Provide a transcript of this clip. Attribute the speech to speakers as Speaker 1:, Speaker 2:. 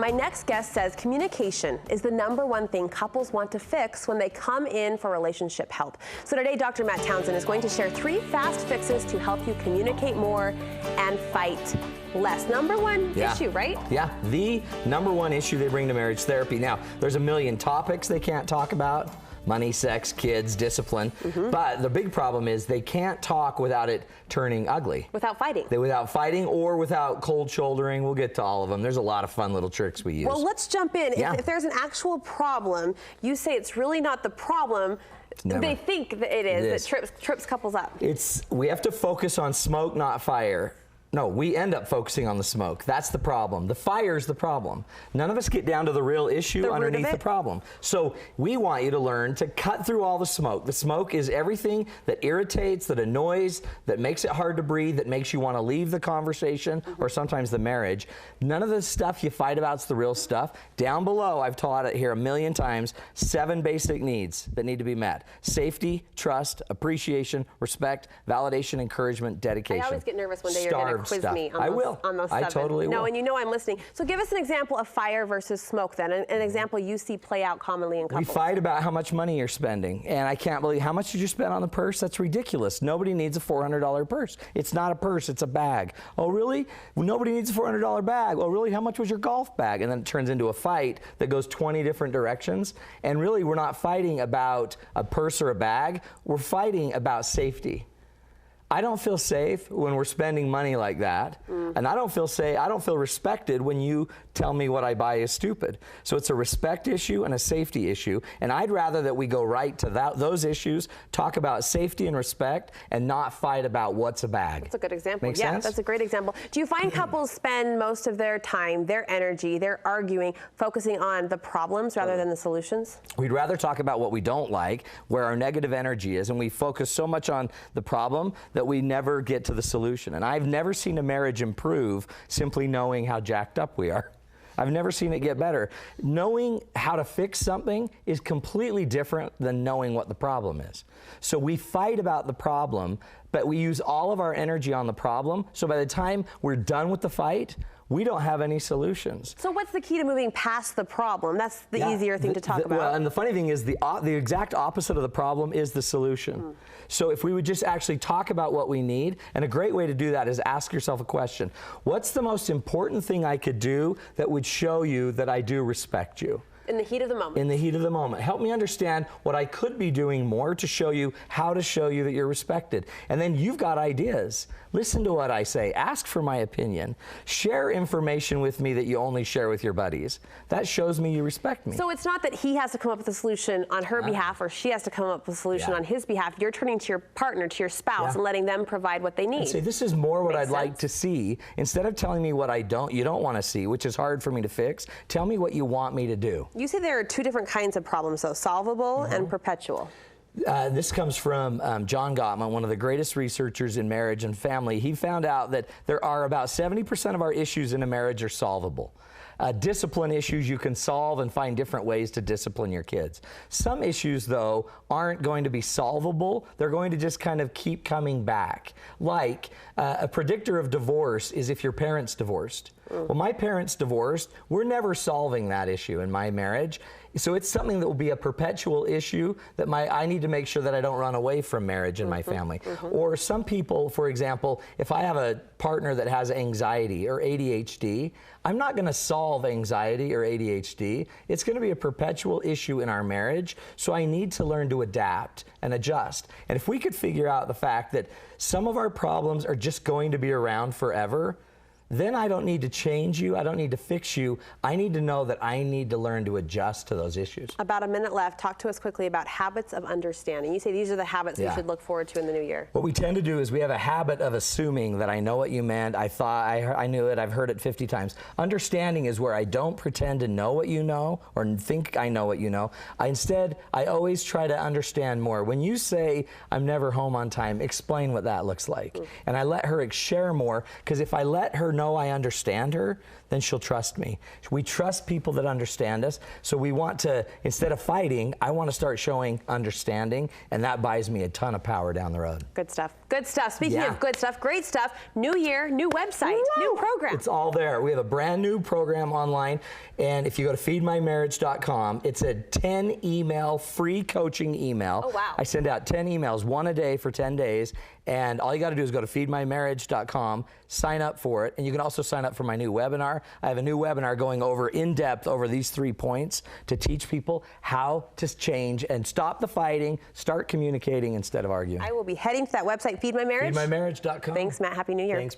Speaker 1: My next guest says communication is the #1 thing couples want to fix when they come in for relationship help. So today, Dr. Matt Townsend is going to share 3 fast fixes to help you communicate more and fight less. #1 issue, right?
Speaker 2: Yeah, the #1 issue they bring to marriage therapy. Now, there's a million topics they can't talk about. Money, sex, kids, discipline. But the big problem is they can't talk without it turning ugly.
Speaker 1: Without fighting.
Speaker 2: Without fighting or without cold shouldering. We'll get to all of them. There's a lot of fun little tricks we use.
Speaker 1: Well, let's jump in.
Speaker 2: Yeah.
Speaker 1: If there's an actual problem, you say it's really not the problem. They think that it is. That trips couples up.
Speaker 2: We have to focus on smoke, not fire. No, we end up focusing on the smoke. That's the problem. The fire's the problem. None of us get down to the real issue underneath the problem. So we want you to learn to cut through all the smoke. The smoke is everything that irritates, that annoys, that makes it hard to breathe, that makes you want to leave the conversation or sometimes the marriage. None of the stuff you fight about is the real stuff. Down below, I've taught it here a million times, 7 basic needs that need to be met. Safety, trust, appreciation, respect, validation, encouragement, dedication.
Speaker 1: I always get nervous one day you're going to quiz me on those 7.
Speaker 2: I totally will.
Speaker 1: No, and you know I'm listening. So give us an example of fire versus smoke then, an example you see play out commonly in couples.
Speaker 2: We fight about how much money you're spending, and I can't believe, how much did you spend on the purse? That's ridiculous. Nobody needs a $400 purse. It's not a purse, it's a bag. Oh, really? Well, nobody needs a $400 bag. Oh, really? How much was your golf bag? And then it turns into a fight that goes 20 different directions, and really we're not fighting about a purse or a bag. We're fighting about safety. I don't feel safe when we're spending money like that, and I don't feel respected when you tell me what I buy is stupid. So it's a respect issue and a safety issue, and I'd rather that we go right to those issues, talk about safety and respect, and not fight about what's a bag.
Speaker 1: That's a good example.
Speaker 2: Make sense?
Speaker 1: That's a great example. Do you find couples spend most of their time, their energy, their arguing, focusing on the problems rather than the solutions?
Speaker 2: We'd rather talk about what we don't like, where our negative energy is, and we focus so much on the problem that we never get to the solution. And I've never seen a marriage improve simply knowing how jacked up we are. I've never seen it get better. Knowing how to fix something is completely different than knowing what the problem is. So we fight about the problem, but we use all of our energy on the problem. So by the time we're done with the fight, we don't have any solutions.
Speaker 1: So what's the key to moving past the problem? That's the easier thing to talk about.
Speaker 2: Well, and the funny thing is the exact opposite of the problem is the solution. So if we would just actually talk about what we need, and a great way to do that is ask yourself a question. What's the most important thing I could do that would show you that I do respect you?
Speaker 1: In the heat of the moment.
Speaker 2: In the heat of the moment. Help me understand what I could be doing more to show you how to show you that you're respected. And then you've got ideas. Listen to what I say. Ask for my opinion. Share information with me that you only share with your buddies. That shows me you respect me.
Speaker 1: So it's not that he has to come up with a solution on her behalf or she has to come up with a solution on his behalf. You're turning to your partner, to your spouse, and letting them provide what they need.
Speaker 2: And say, this is more what I'd like to see. Instead of telling me what you don't want to see, which is hard for me to fix, tell me what you want me to do.
Speaker 1: You say there are 2 different kinds of problems, though, solvable and perpetual.
Speaker 2: This comes from John Gottman, one of the greatest researchers in marriage and family. He found out that there are about 70% of our issues in a marriage are solvable. Discipline issues you can solve and find different ways to discipline your kids. Some issues, though, aren't going to be solvable. They're going to just kind of keep coming back. Like a predictor of divorce is if your parents divorced. Well, my parents divorced. We're never solving that issue in my marriage. So it's something that will be a perpetual issue that I need to make sure that I don't run away from marriage in my family. Or some people, for example, if I have a partner that has anxiety or ADHD, I'm not going to solve anxiety or ADHD. It's going to be a perpetual issue in our marriage. So I need to learn to adapt and adjust. And if we could figure out the fact that some of our problems are just going to be around forever, then I don't need to change you. I don't need to fix you. I need to know that I need to learn to adjust to those issues.
Speaker 1: About a minute left. Talk to us quickly about habits of understanding. You say these are the habits we should look forward to in the new year.
Speaker 2: What we tend to do is we have a habit of assuming that I know what you meant. I thought I knew it. I've heard it 50 times. Understanding is where I don't pretend to know what you know or think I know what you know. Instead, I always try to understand more. When you say, I'm never home on time, explain what that looks like. And I let her share more, because if I let her know I understand her, then she'll trust me. We trust people that understand us, so we want to, instead of fighting, I want to start showing understanding, and that buys me a ton of power down the road.
Speaker 1: Good stuff. Good stuff. Speaking of good stuff, great stuff. New year, new website, new program.
Speaker 2: It's all there. We have a brand new program online, and if you go to feedmymarriage.com, it's a 10 email free coaching email.
Speaker 1: Oh, wow.
Speaker 2: I send out 10 emails, one a day for 10 days, and all you got to do is go to feedmymarriage.com, sign up for it, and you can also sign up for my new webinar. I have a new webinar going over in depth over these 3 points to teach people how to change and stop the fighting, start communicating instead of arguing.
Speaker 1: I will be heading to that website, Feed My Marriage.
Speaker 2: Feedmymarriage.com.
Speaker 1: Thanks, Matt. Happy New Year.
Speaker 2: Thanks.